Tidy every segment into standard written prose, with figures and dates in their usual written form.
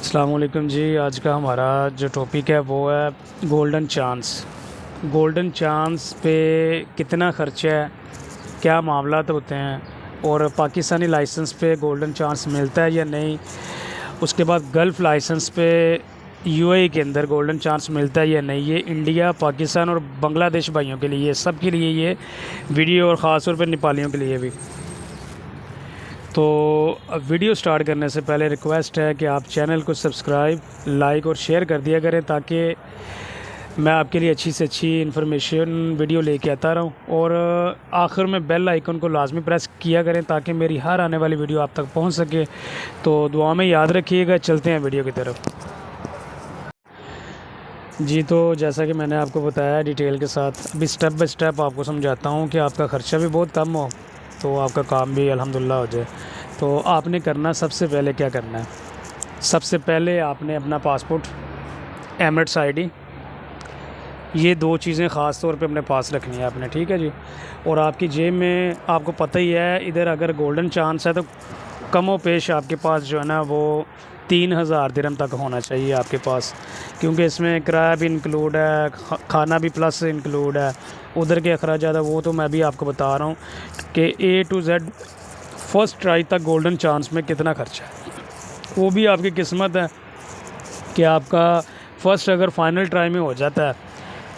अस्सलाम वालेकुम जी। आज का हमारा जो टॉपिक है वो है गोल्डन चांस। गोल्डन चांस पे कितना ख़र्चा है, क्या मामलात होते हैं और पाकिस्तानी लाइसेंस पे गोल्डन चांस मिलता है या नहीं। उसके बाद गल्फ़ लाइसेंस पे यूएई के अंदर गोल्डन चांस मिलता है या नहीं। ये इंडिया, पाकिस्तान और बांग्लादेश भाइयों के लिए, सब के लिए ये वीडियो, और ख़ास तौर पर नेपालियों के लिए भी। तो अब वीडियो स्टार्ट करने से पहले रिक्वेस्ट है कि आप चैनल को सब्सक्राइब, लाइक और शेयर कर दिया करें, ताकि मैं आपके लिए अच्छी से अच्छी इन्फॉर्मेशन वीडियो लेके आता रहूं। और आखिर में बेल आइकन को लाजमी प्रेस किया करें ताकि मेरी हर आने वाली वीडियो आप तक पहुंच सके। तो दुआ में याद रखिएगा। चलते हैं वीडियो की तरफ। जी, तो जैसा कि मैंने आपको बताया डिटेल के साथ, अभी स्टेप बाय स्टेप आपको समझाता हूँ कि आपका ख़र्चा भी बहुत कम हो तो आपका काम भी अल्हम्दुलिल्लाह हो जाए। तो आपने करना, सबसे पहले क्या करना है, सबसे पहले आपने अपना पासपोर्ट, एमिरेट्स आईडी, ये दो चीज़ें ख़ास तौर पे अपने पास रखनी है आपने, ठीक है जी। और आपकी जेब में, आपको पता ही है, इधर अगर गोल्डन चांस है तो कमो पेश आपके पास जो है ना वो 3000 दिरहम तक होना चाहिए आपके पास, क्योंकि इसमें किराया भी इंक्लूड है, खाना भी प्लस इंक्लूड है, उधर के अखराजात है वो तो मैं भी आपको बता रहा हूँ कि A to Z first try तक गोल्डन चांस में कितना खर्चा है। वो भी आपकी किस्मत है कि आपका फ़र्स्ट अगर फाइनल ट्राई में हो जाता है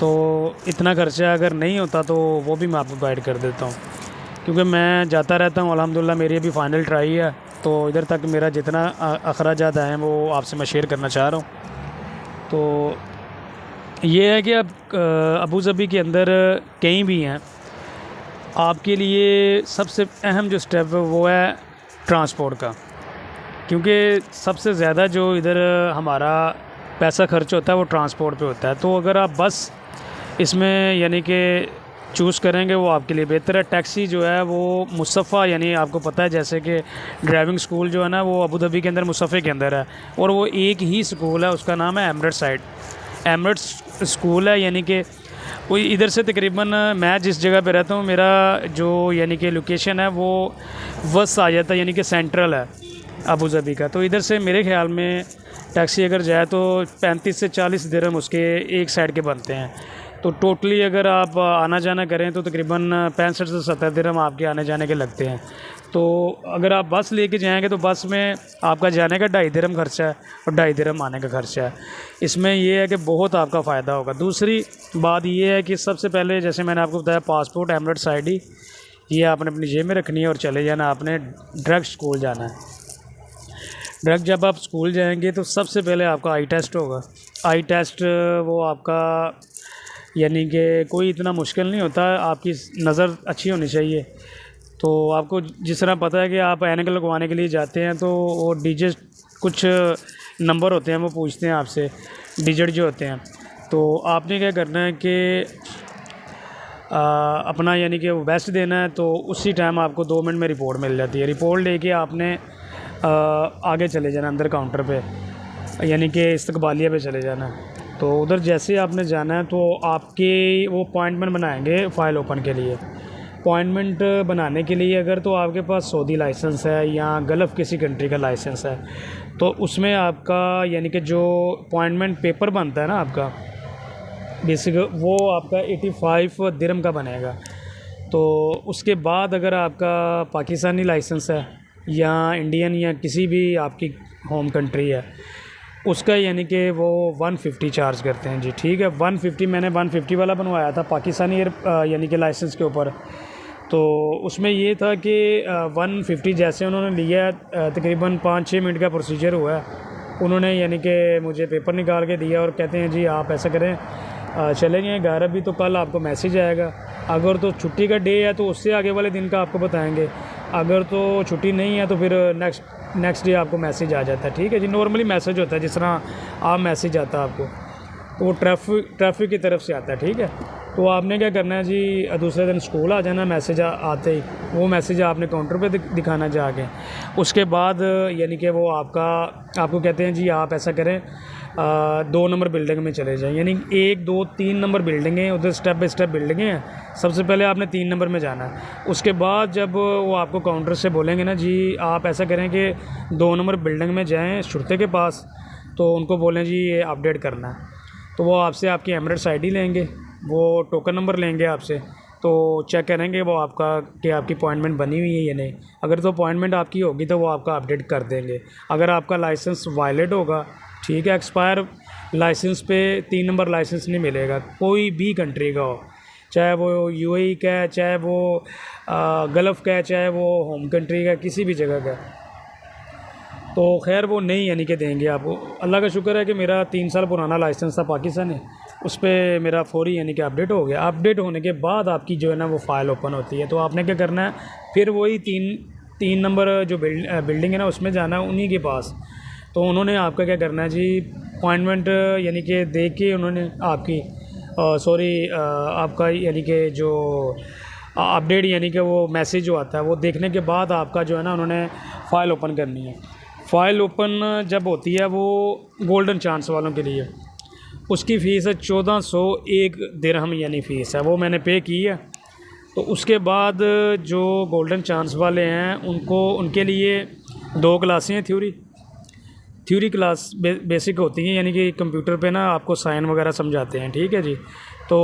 तो इतना खर्चा, अगर नहीं होता तो वो भी मैं आपको गाइड कर देता हूँ, क्योंकि मैं जाता रहता हूँ अल्हम्दुलिल्लाह। मेरी अभी फ़ाइनल ट्राई है तो इधर तक मेरा जितना अखराजात आए हैं वो आपसे मैं शेयर करना चाह रहा हूँ। तो ये है कि अब अबू धाबी के अंदर कहीं भी हैं, आपके लिए सबसे अहम जो स्टेप है वो है ट्रांसपोर्ट का, क्योंकि सबसे ज़्यादा जो इधर हमारा पैसा खर्च होता है वो ट्रांसपोर्ट पे होता है। तो अगर आप बस इसमें यानी कि चूज़ करेंगे वो आपके लिए बेहतर है। टैक्सी जो है वो मुसफ़ा, यानी आपको पता है जैसे कि ड्राइविंग स्कूल जो है ना वो अबू धाबी के अंदर मुसफ़े के अंदर है, और वो एक ही स्कूल है, उसका नाम है एमिरेट्स स्कूल है। यानी कि वो इधर से तकरीबन, मैं जिस जगह पे रहता हूँ, मेरा जो यानी कि लोकेशन है वो वस्त आ जाता है, यानी कि सेंट्रल है अबू धाबी का। तो इधर से मेरे ख़्याल में टैक्सी अगर जाए तो 35 से 40 दिरहम उसके एक साइड के बनते हैं। तो टोटली अगर आप आना जाना करें तो तकरीबन 65 से 70 दिरहम आपके आने जाने के लगते हैं। तो अगर आप बस लेके जाएंगे तो बस में आपका जाने का 2.5 दिरहम खर्चा है और 2.5 दिरहम आने का खर्चा है। इसमें यह है कि बहुत आपका फ़ायदा होगा। दूसरी बात यह है कि सबसे पहले, जैसे मैंने आपको बताया, पासपोर्ट, एमिरेट्स आईडी, ये आपने अपनी जेब में रखनी है और चले जाना। आपने डायरेक्ट स्कूल जाना है। डायरेक्ट जब आप स्कूल जाएंगे तो सबसे पहले आपका आई टेस्ट होगा। आई टेस्ट वो आपका यानी कि कोई इतना मुश्किल नहीं होता, आपकी नज़र अच्छी होनी चाहिए। तो आपको जिस तरह पता है कि आप ऐनक लगवाने के लिए जाते हैं तो वो डिजिट, कुछ नंबर होते हैं वो पूछते हैं आपसे, डिजिट जो होते हैं। तो आपने क्या करना है कि अपना यानी कि वेस्ट देना है, तो उसी टाइम आपको 2 मिनट में रिपोर्ट मिल जाती है। रिपोर्ट लेके आपने आगे चले जाना अंदर काउंटर पे, यानी कि इस्तकबालिया पे चले जाना। तो उधर जैसे ही आपने जाना है तो आपके वो अपॉइंटमेंट बनाएंगे फ़ाइल ओपन के लिए। अपॉइंटमेंट बनाने के लिए अगर तो आपके पास सऊदी लाइसेंस है या गल्फ़ किसी कंट्री का लाइसेंस है तो उसमें आपका यानी कि जो अपॉइंटमेंट पेपर बनता है ना आपका बेसिक, वो आपका 85 दिरहम का बनेगा। तो उसके बाद अगर आपका पाकिस्तानी लाइसेंस है या इंडियन या किसी भी आपकी होम कंट्री है, उसका यानी कि वो 150 चार्ज करते हैं जी, ठीक है। 150, मैंने 150 वाला बनवाया था पाकिस्तानी यानी कि लाइसेंस के ऊपर। तो उसमें ये था कि 150 जैसे उन्होंने लिया, तकरीबन 5-6 मिनट का प्रोसीजर हुआ है। उन्होंने यानी कि मुझे पेपर निकाल के दिया और कहते हैं जी आप ऐसा करें, चले गए घर अभी, तो कल आपको मैसेज आएगा। अगर तो छुट्टी का डे है तो उससे आगे वाले दिन का आपको बताएंगे, अगर तो छुट्टी नहीं है तो फिर नेक्स्ट डे आपको मैसेज आ जाता है, ठीक है जी। नॉर्मली मैसेज होता है जिस तरह आप मैसेज आता है आपको, तो वो ट्रैफिक की तरफ से आता है, ठीक है। तो आपने क्या करना है जी, दूसरे दिन स्कूल आ जाना, मैसेज आते ही वो मैसेज आपने काउंटर पे दिखाना जाके। उसके बाद यानी कि वो आपको कहते हैं जी आप ऐसा करें, 2 नंबर बिल्डिंग में चले जाएं, यानी 1, 2, 3 नंबर बिल्डिंगें, उधर स्टेप बाय स्टेप बिल्डिंगें हैं। सबसे पहले आपने 3 नंबर में जाना है। उसके बाद जब वो आपको काउंटर से बोलेंगे ना जी आप ऐसा करें कि 2 नंबर बिल्डिंग में जाएं शुरते के पास, तो उनको बोलें जी ये अपडेट करना है, तो वो आपसे आपकी एमरेट्स आईडी लेंगे, वो टोकन नंबर लेंगे आपसे, तो चेक करेंगे वो आपका कि आपकी अपॉइंटमेंट बनी हुई है या नहीं। अगर तो अपॉइंटमेंट आपकी होगी तो वो आपका अपडेट कर देंगे। अगर आपका लाइसेंस वायलेट होगा, ठीक है, एक्सपायर लाइसेंस पे 3 नंबर लाइसेंस नहीं मिलेगा, कोई भी कंट्री का हो, चाहे वो यूएई का है, चाहे वो गल्फ़ का है, चाहे वो होम कंट्री का, किसी भी जगह का। तो खैर वो नहीं यानी कि देंगे आपको। अल्लाह का शुक्र है कि मेरा 3 साल पुराना लाइसेंस था पाकिस्तानी, उस पर मेरा फौरी यानी कि अपडेट हो गया। अपडेट होने के बाद आपकी जो है ना वो फ़ाइल ओपन होती है। तो आपने क्या करना है, फिर वही तीन नंबर जो बिल्डिंग है ना उसमें जाना है, उन्हीं के पास। तो उन्होंने आपका क्या करना है जी, अपॉइंटमेंट यानी कि दे के उन्होंने आपकी आपका यानी कि जो अपडेट यानी कि वो मैसेज जो आता है वो देखने के बाद आपका जो है ना उन्होंने फ़ाइल ओपन करनी है। फ़ाइल ओपन जब होती है वो गोल्डन चांस वालों के लिए, उसकी फ़ीस है 1401 दिरहम यानी फ़ीस है, वो मैंने पे की है। तो उसके बाद जो गोल्डन चांस वाले हैं उनके लिए 2 क्लासें हैं थ्योरी क्लास बेसिक होती हैं, यानी कि कंप्यूटर पे ना आपको साइन वगैरह समझाते हैं, ठीक है जी। तो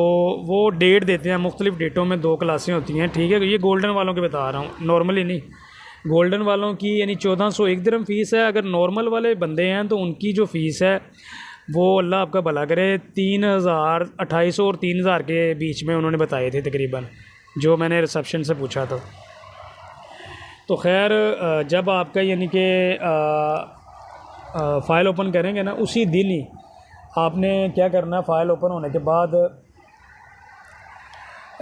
वो डेट देते हैं, मुख्तलिफ़ डेटों में 2 क्लासें होती हैं, ठीक है। ये गोल्डन वालों के बता रहा हूँ, नॉर्मली नहीं। गोल्डन वालों की यानी 1401 दिरहम फ़ीस है। अगर नॉर्मल वाले बंदे हैं तो उनकी जो फ़ीस है वो अल्लाह आपका भला करे 3000 2800 और 3000 के बीच में उन्होंने बताए थे तकरीबन, जो मैंने रिसेप्शन से पूछा था। तो खैर जब आपका यानी कि फ़ाइल ओपन करेंगे ना, उसी दिन ही आपने क्या करना है, फ़ाइल ओपन होने के बाद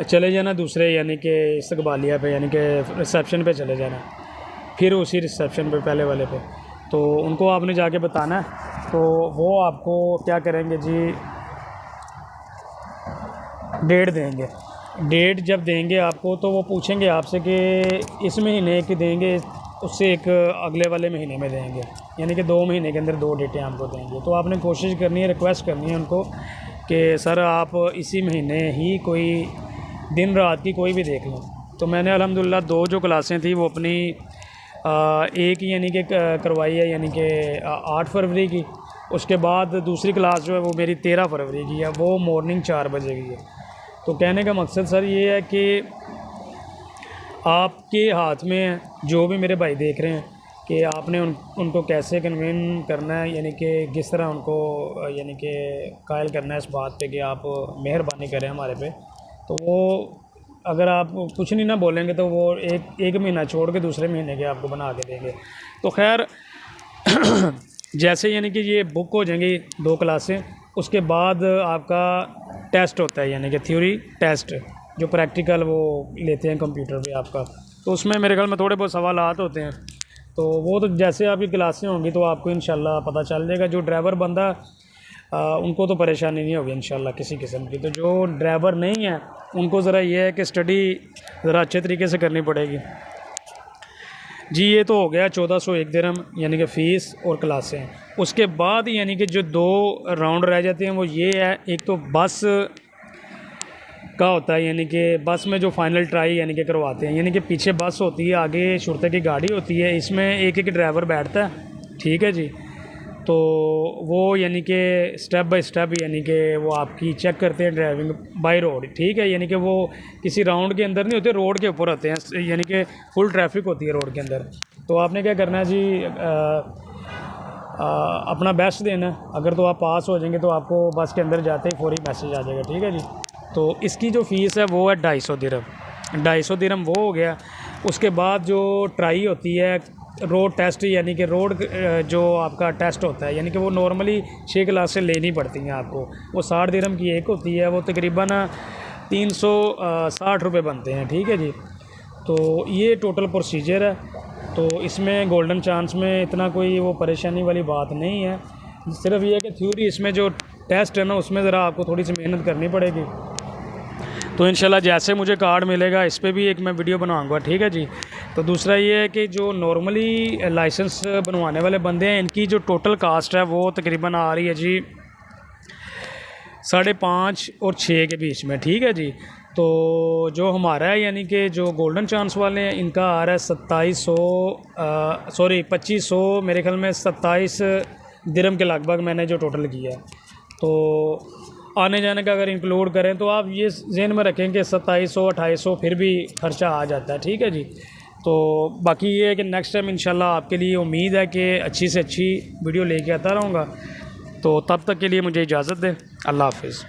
चले जाना दूसरे यानी कि इस्तकबालिया पे, यानी कि रिसेप्शन पे चले जाना, फिर उसी रिसेप्शन पे पहले वाले पे। तो उनको आपने जाके बताना है, तो वो आपको क्या करेंगे जी, डेट देंगे। डेट जब देंगे आपको तो वो पूछेंगे आपसे कि इस महीने की देंगे, उससे एक अगले वाले महीने में देंगे, यानी कि 2 महीने के अंदर 2 डेटें आपको देंगे। तो आपने कोशिश करनी है, रिक्वेस्ट करनी है उनको कि सर आप इसी महीने ही कोई दिन रात की कोई भी देख लें। तो मैंने अल्हम्दुलिल्लाह 2 जो क्लासें थी वो अपनी एक यानी कि करवाई है, यानी कि 8 फरवरी की। उसके बाद दूसरी क्लास जो है वो मेरी 13 फरवरी की है, वो मॉर्निंग 4 बजे की है। तो कहने का मकसद सर ये है कि आपके हाथ में है, जो भी मेरे भाई देख रहे हैं, कि आपने उनको कैसे कन्विन करना है, यानी कि किस तरह उनको यानी कि कायल करना है इस बात पे कि आप मेहरबानी करें हमारे पे। तो वो अगर आप कुछ नहीं ना बोलेंगे तो वो एक महीना छोड़ के दूसरे महीने के आपको बना के देंगे। तो खैर जैसे यानी कि ये बुक हो जाएंगी 2 क्लासें, उसके बाद आपका टेस्ट होता है, यानी कि थ्योरी टेस्ट, जो प्रैक्टिकल वो लेते हैं कंप्यूटर पे आपका। तो उसमें मेरे ख्याल में थोड़े बहुत सवालात होते हैं, तो वो तो जैसे आपकी क्लासें होंगी तो आपको इंशाल्लाह पता चल जाएगा। जो ड्राइवर बंदा उनको तो परेशानी नहीं होगी इंशाल्लाह किसी किस्म की। तो जो ड्राइवर नहीं है उनको ज़रा ये है कि स्टडी ज़रा अच्छे तरीके से करनी पड़ेगी जी। ये तो हो गया 1401 दिरहम यानी कि फ़ीस और क्लासें। उसके बाद यानी कि जो 2 राउंड रह जाते हैं वो ये है, एक तो बस का होता है, यानी कि बस में जो फ़ाइनल ट्राई यानी कि करवाते हैं, यानी कि पीछे बस होती है, आगे शुरते की गाड़ी होती है, इसमें एक ड्राइवर बैठता है, ठीक है जी। तो वो यानी कि स्टेप बाय स्टेप यानी कि वो आपकी चेक करते हैं ड्राइविंग बाय रोड, ठीक है। यानी कि वो किसी राउंड के अंदर नहीं होते, रोड के ऊपर होते हैं, यानी कि फुल ट्रैफिक होती है रोड के अंदर। तो आपने क्या करना है जी, अपना बेस्ट देना। अगर तो आप पास हो जाएंगे तो आपको बस के अंदर जाते ही फौरी मैसेज आ जाएगा, ठीक है जी। तो इसकी जो फ़ीस है वो है 250 दिरहम। 250 दिरहम वो हो गया। उसके बाद जो ट्राई होती है रोड टेस्ट, यानी कि रोड जो आपका टेस्ट होता है, यानी कि वो नॉर्मली 6 क्लास से लेनी पड़ती हैं आपको। वो 60 दिरहम की एक होती है, वो तकरीबन 360 रुपये बनते हैं, ठीक है जी। तो ये टोटल प्रोसीजर है। तो इसमें गोल्डन चांस में इतना कोई वो परेशानी वाली बात नहीं है, सिर्फ ये है कि थ्योरी इसमें जो टेस्ट है ना उसमें ज़रा आपको थोड़ी सी मेहनत करनी पड़ेगी। तो इंशाल्लाह जैसे मुझे कार्ड मिलेगा इस पर भी एक मैं वीडियो बनाऊंगा, ठीक है जी। तो दूसरा ये है कि जो नॉर्मली लाइसेंस बनवाने वाले बंदे हैं इनकी जो टोटल कास्ट है वो तकरीबन आ रही है जी 5.5 और 6 के बीच में, ठीक है जी। तो जो हमारा है यानी कि जो गोल्डन चांस वाले हैं इनका आ रहा है 2500 मेरे ख्याल में 27 दिरहम के लगभग मैंने जो टोटल किया है। तो आने जाने का अगर इंक्लूड करें तो आप ये ज़हन में रखें कि 2700-2800 फिर भी ख़र्चा आ जाता है। ठीक है जी। तो बाकी ये है कि नेक्स्ट टाइम इंशाल्लाह आपके लिए उम्मीद है कि अच्छी से अच्छी वीडियो लेके आता रहूँगा। तो तब तक के लिए मुझे इजाज़त दें। अल्लाह हाफ़िज़।